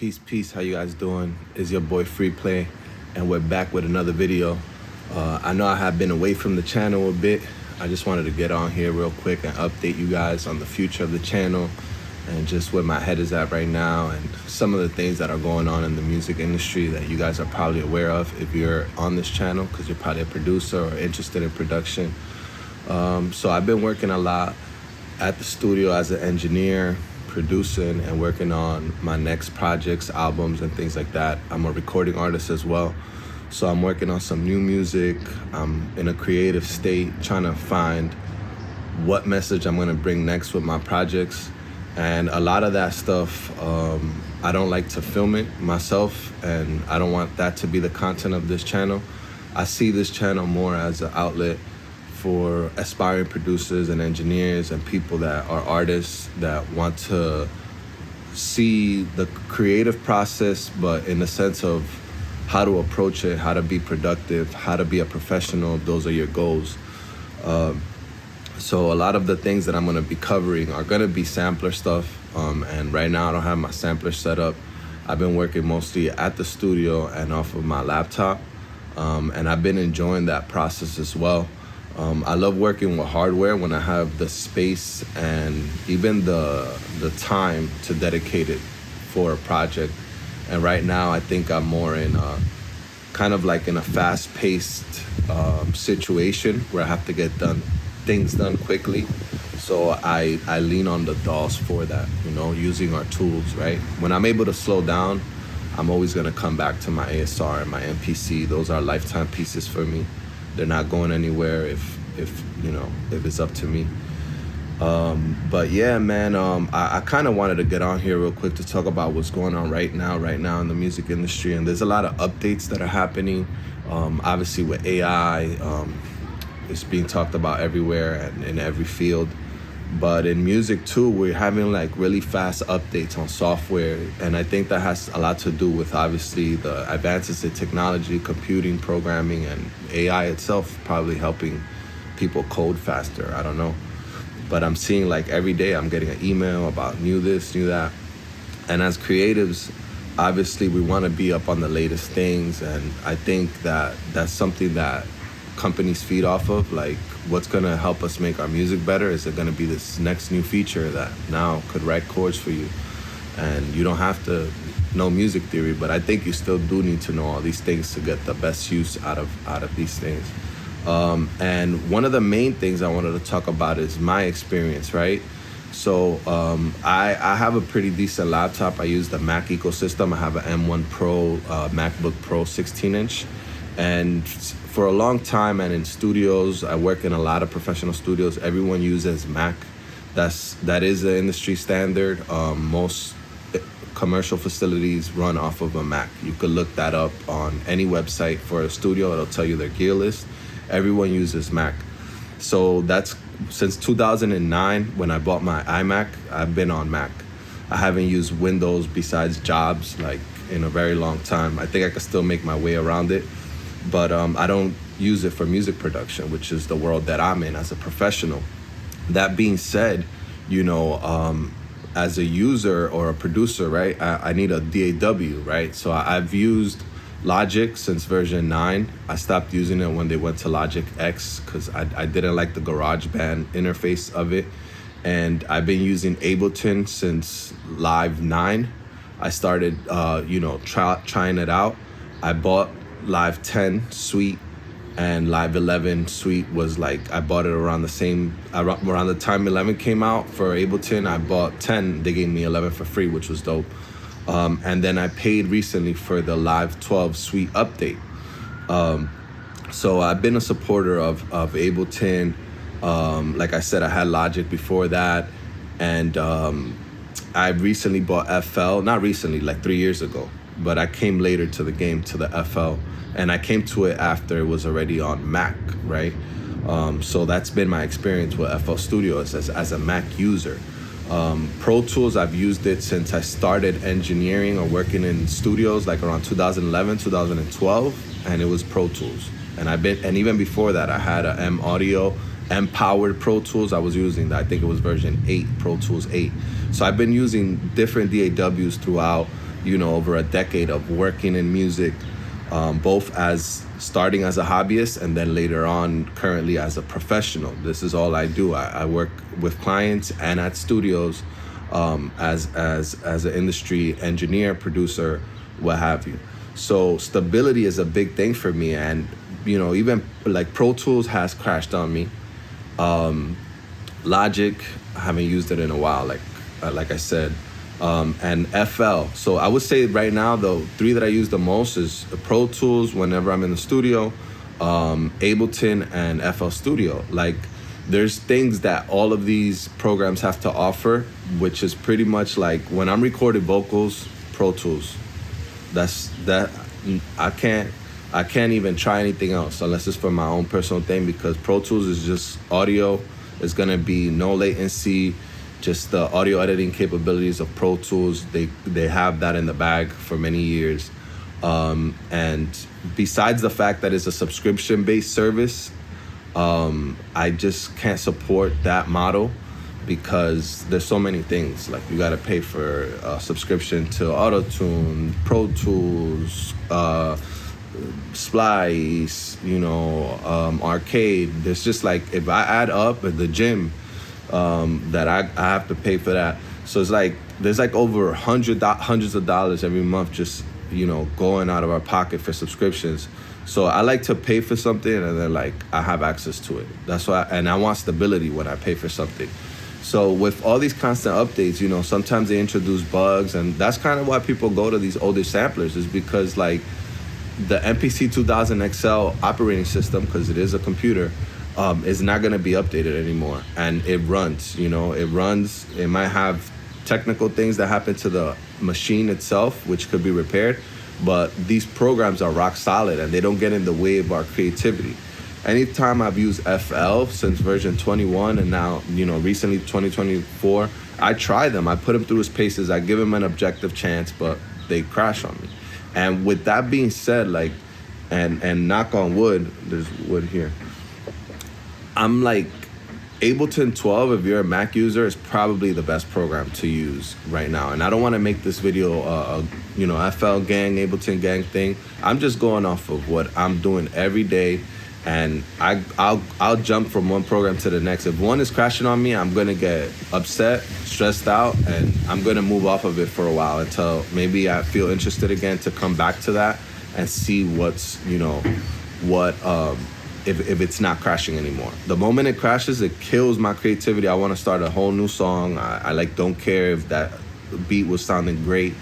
Peace. How you guys doing? It's your boy Free Play, and we're back with another video. I know I have been away from the channel a bit. I just wanted to get on here real quick and update you guys on the future of the channel and just where my head is at right now and some of the things that are going on in the music industry that you guys are probably aware of if you're on this channel, because you're probably a producer or interested in production. So I've been working a lot at the studio as an engineer, producing and working on my next projects, albums, and things like that. I'm a recording artist as well. So I'm working on some new music. I'm in a creative state, trying to find what message I'm gonna bring next with my projects. And a lot of that stuff, I don't like to film it myself, and I don't want that to be the content of this channel. I see this channel more as an outlet for aspiring producers and engineers and people that are artists that want to see the creative process, but in the sense of how to approach it, how to be productive, how to be a professional. Those are your goals. So a lot of the things that I'm gonna be covering are gonna be sampler stuff. And right now I don't have my sampler set up. I've been working mostly at the studio and off of my laptop. And I've been enjoying that process as well. I love working with hardware when I have the space and even the time to dedicate it for a project. And right now I think I'm more in kind of like in a fast-paced situation where I have to get things done quickly. So I lean on the DAWs for that, using our tools, right? When I'm able to slow down, I'm always gonna come back to my ASR and my MPC. Those are lifetime pieces for me. They're not going anywhere if it's up to me. But yeah, man, I kind of wanted to get on here real quick to talk about what's going on right now in the music industry. And there's a lot of updates that are happening. Obviously with AI, it's being talked about everywhere and in every field. But in music too, we're having like really fast updates on software. And I think that has a lot to do with obviously the advances in technology, computing, programming, and AI itself probably helping people code faster. I don't know. But I'm seeing like every day I'm getting an email about new this, new that. And as creatives, obviously we want to be up on the latest things. And I think that that's something that companies feed off of. Like, what's gonna help us make our music better? Is it gonna be this next new feature that now could write chords for you? And you don't have to know music theory, but I think you still do need to know all these things to get the best use out of these things. And one of the main things I wanted to talk about is my experience, right? So I have a pretty decent laptop. I use the Mac ecosystem. I have an M1 Pro, MacBook Pro 16-inch. And for a long time, and in studios, I work in a lot of professional studios, everyone uses Mac. That is the industry standard. Most commercial facilities run off of a Mac. You could look that up on any website for a studio. It'll tell you their gear list. Everyone uses Mac. So that's since 2009 when I bought my iMac, I've been on Mac. I haven't used Windows besides jobs like in a very long time. I think I could still make my way around it, but I don't use it for music production, which is the world that I'm in as a professional. That being said, as a user or a producer, right, I need a DAW, right? So I've used Logic since version 9. I stopped using it when they went to Logic X because I didn't like the GarageBand interface of it. And I've been using Ableton since Live 9. I started, trying it out. I bought Live 10 Suite, and Live 11 Suite was like, I bought it around the time 11 came out for Ableton. I bought 10, they gave me 11 for free, which was dope. And then I paid recently for the Live 12 Suite update. So I've been a supporter of Ableton. Like I said, I had Logic before that. And I recently bought FL, not recently, like 3 years ago. But I came later to the game, to the FL. And I came to it after it was already on Mac, right? So that's been my experience with FL Studio as a Mac user. Pro Tools, I've used it since I started engineering or working in studios, like around 2011, 2012, and it was Pro Tools. And even before that, I had a M Audio, M Powered Pro Tools. I was using that. I think it was version 8, Pro Tools 8. So I've been using different DAWs throughout. over a decade of working in music, both as starting as a hobbyist and then later on currently as a professional. This is all I do. I work with clients and at studios, as an industry engineer, producer, what have you. So stability is a big thing for me, and even like Pro Tools has crashed on me. Logic, I haven't used it in a while, like I said, and FL. So I would say right now the three that I use the most is Pro Tools whenever I'm in the studio, Ableton, and FL Studio. Like, there's things that all of these programs have to offer, which is pretty much like when I'm recording vocals, Pro Tools. That I can't even try anything else unless it's for my own personal thing, because Pro Tools is just audio. It's gonna be no latency, just the audio editing capabilities of Pro Tools. They have that in the bag for many years. And besides the fact that it's a subscription-based service, I just can't support that model, because there's so many things. Like, you gotta pay for a subscription to Auto-Tune, Pro Tools, Splice, Arcade. There's just like, if I add up at the gym, that I have to pay for that. So it's like, there's like over hundreds of dollars every month just, going out of our pocket for subscriptions. So I like to pay for something and then like I have access to it. That's why, and I want stability when I pay for something. So with all these constant updates, sometimes they introduce bugs, and that's kind of why people go to these older samplers, is because like the MPC 2000 XL operating system, because it is a computer, is not going to be updated anymore. And it runs, it might have technical things that happen to the machine itself, which could be repaired, but these programs are rock solid and they don't get in the way of our creativity. Anytime I've used FL since version 21 and now, recently 2024, I try them. I put them through its paces. I give them an objective chance, but they crash on me. And with that being said, like, and knock on wood, there's wood here. I'm like, Ableton 12, if you're a Mac user, is probably the best program to use right now. And I don't want to make this video FL gang, Ableton gang thing. I'm just going off of what I'm doing every day. And I'll jump from one program to the next. If one is crashing on me, I'm gonna get upset, stressed out, and I'm gonna move off of it for a while until maybe I feel interested again to come back to that and see if it's not crashing anymore. The moment it crashes, it kills my creativity. I want to start a whole new song. I don't care if that beat was sounding great.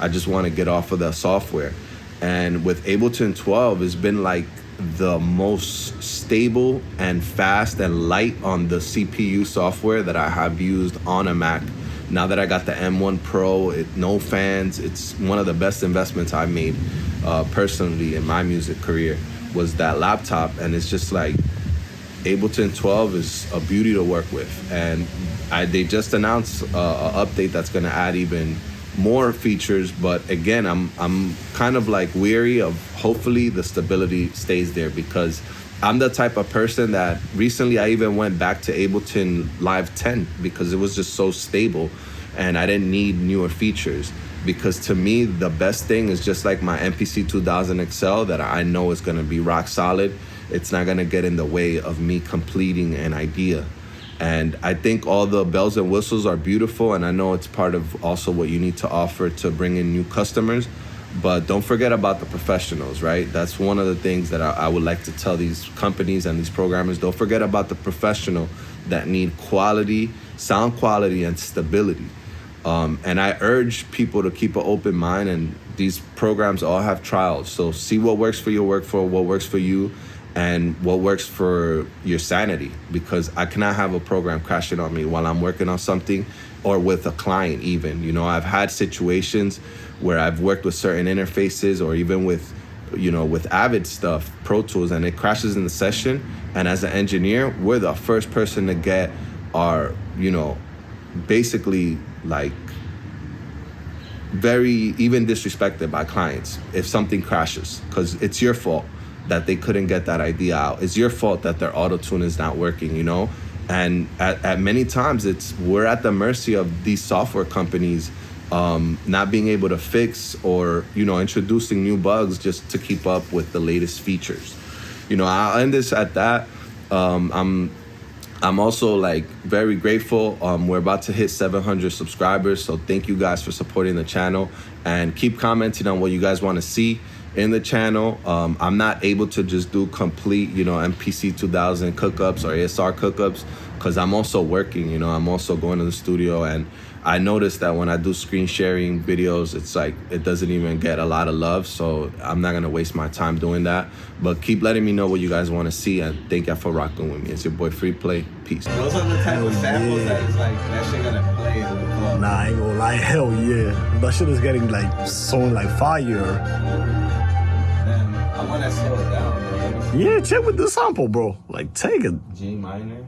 I just want to get off of the software. And with Ableton 12, it's been like the most stable and fast and light on the CPU software that I have used on a Mac. Now that I got the M1 Pro, no fans, it's one of the best investments I made personally in my music career, was that laptop. And it's just like, Ableton 12 is a beauty to work with. And they just announced an update that's gonna add even more features, but again, I'm kind of like weary of, hopefully the stability stays there, because I'm the type of person that recently I even went back to Ableton Live 10 because it was just so stable and I didn't need newer features. Because to me, the best thing is just like my MPC 2000 XL that I know is gonna be rock solid. It's not gonna get in the way of me completing an idea. And I think all the bells and whistles are beautiful, and I know it's part of also what you need to offer to bring in new customers. But don't forget about the professionals, right? That's one of the things that I would like to tell these companies and these programmers. Don't forget about the professional that need quality, sound quality, and stability. And I urge people to keep an open mind, and these programs all have trials. So see what works for your workflow, what works for you, and what works for your sanity, because I cannot have a program crashing on me while I'm working on something, or with a client even. I've had situations where I've worked with certain interfaces, or even with Avid stuff, Pro Tools, and it crashes in the session. And as an engineer, we're the first person to get our, basically like very even disrespected by clients if something crashes, because it's your fault that they couldn't get that idea out. It's your fault that their auto-tune is not working, And at many times we're at the mercy of these software companies not being able to fix or, you know, introducing new bugs just to keep up with the latest features. You know, I'll end this at that. I'm also like very grateful. We're about to hit 700 subscribers. So thank you guys for supporting the channel, and keep commenting on what you guys want to see in the channel. I'm not able to just do complete, you know, MPC 2000 cookups or ASR cookups because I'm also working, you know, I'm also going to the studio, and I noticed that when I do screen sharing videos, it's like it doesn't even get a lot of love, so I'm not gonna waste my time doing that. But keep letting me know what you guys want to see, and thank you for rocking with me. It's your boy Free Play. Peace. Those are the type of samples that is like that shit gonna play in the club. Nah, I ain't gonna lie, hell yeah. That shit is getting like sound like fire. Man, I wanna slow it down, bro. Yeah, check with the sample, bro. Like, take it. G minor.